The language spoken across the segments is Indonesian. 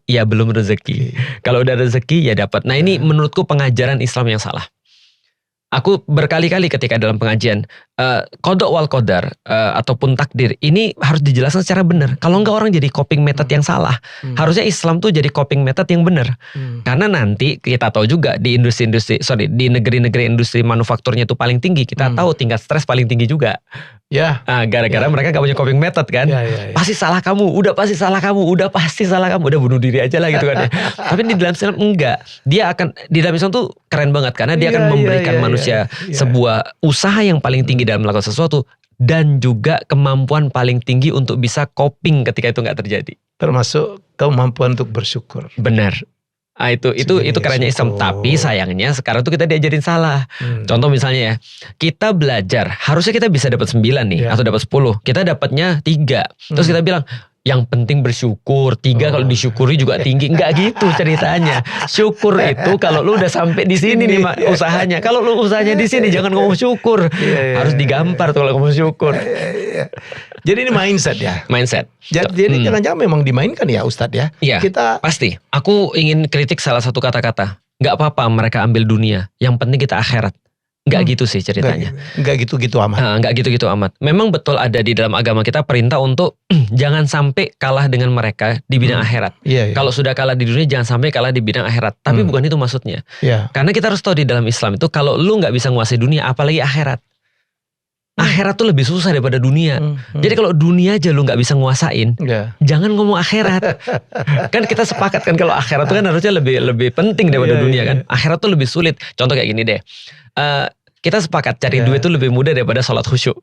ya belum rezeki. Kalau udah rezeki ya dapat. Nah ini menurutku pengajaran Islam yang salah. Aku berkali-kali ketika dalam pengajian qada wal qadar ataupun takdir ini harus dijelaskan secara benar. Kalau enggak orang jadi coping method yang salah. Harusnya Islam tuh jadi coping method yang benar. Karena nanti kita tahu juga di di negeri-negeri industri manufakturnya itu paling tinggi. Kita tahu tingkat stres paling tinggi juga. Ya. Gara-gara mereka gak punya coping method kan. Pasti salah kamu, udah pasti salah kamu, udah bunuh diri aja lah gitu kan ya. Tapi di dalam Islam enggak. Dia akan di dalam Islam tuh keren banget karena dia akan memberikan manusia sebuah usaha yang paling tinggi dalam melakukan sesuatu dan juga kemampuan paling tinggi untuk bisa coping ketika itu nggak terjadi. Termasuk kemampuan untuk bersyukur. Benar. Ah, itu kerennya Islam. Tapi sayangnya sekarang tuh kita diajarin salah. Contoh misalnya ya, kita belajar harusnya kita bisa dapat 9 nih atau dapat 10. Kita dapatnya 3. Terus kita bilang yang penting bersyukur. 3 kalau disyukuri juga tinggi. Enggak gitu ceritanya. Syukur itu kalau lu udah sampai di sini nih usahanya. Kalau lu usahanya di sini jangan ngomong syukur. Harus digampar tuh kalau ngomong syukur. Jadi ini mindset ya. Mindset. Jadi jangan-jangan memang dimainkan ya Ustadz ya. Iya. Kita pasti. Aku ingin kritik salah satu kata-kata. Gak apa-apa mereka ambil dunia. Yang penting kita akhirat. Gak gitu sih ceritanya. Gak gitu-gitu amat. Gak gitu-gitu amat. Memang betul ada di dalam agama kita perintah untuk jangan sampai kalah dengan mereka di bidang akhirat. Kalau sudah kalah di dunia jangan sampai kalah di bidang akhirat. Tapi bukan itu maksudnya. Karena kita harus tahu di dalam Islam itu kalau lu gak bisa nguasai dunia apalagi akhirat. Akhirat tuh lebih susah daripada dunia. Jadi kalau dunia aja lu gak bisa nguasain, jangan ngomong akhirat. Kan kita sepakat kan kalau akhirat tuh kan harusnya lebih penting daripada dunia kan. Akhirat tuh lebih sulit. Contoh kayak gini deh. Kita sepakat cari duit tuh lebih mudah daripada sholat khusyuk.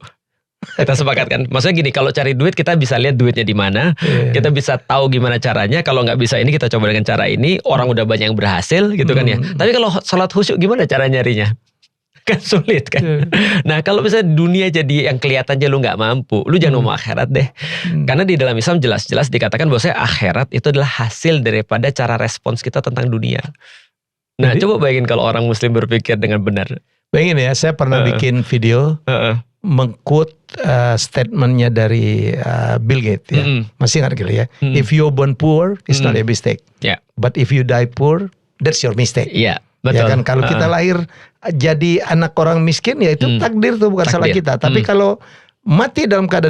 Kita sepakat kan. Maksudnya gini, kalau cari duit kita bisa lihat duitnya di mana, kita bisa tahu gimana caranya. Kalau nggak bisa ini kita coba dengan cara ini. Orang udah banyak yang berhasil gitu kan ya. Tapi kalau sholat khusyuk gimana cara nyarinya? Kan sulit kan. Nah kalau misalnya dunia jadi yang kelihatannya lu nggak mampu, lu jangan ngomong akhirat deh. Karena di dalam Islam jelas-jelas dikatakan bahwa akhirat itu adalah hasil daripada cara respons kita tentang dunia. Nah coba bayangin kalau orang muslim berpikir dengan benar. Bayangin ya, saya pernah bikin video mengquote statementnya dari Bill Gates ya. Masih ingat gitu ya. If you born poor, it's not a mistake. But if you die poor, that's your mistake. Betul. Ya kan, kalau kita lahir jadi anak orang miskin ya itu takdir tuh bukan salah kita. Tapi kalau mati dalam keadaan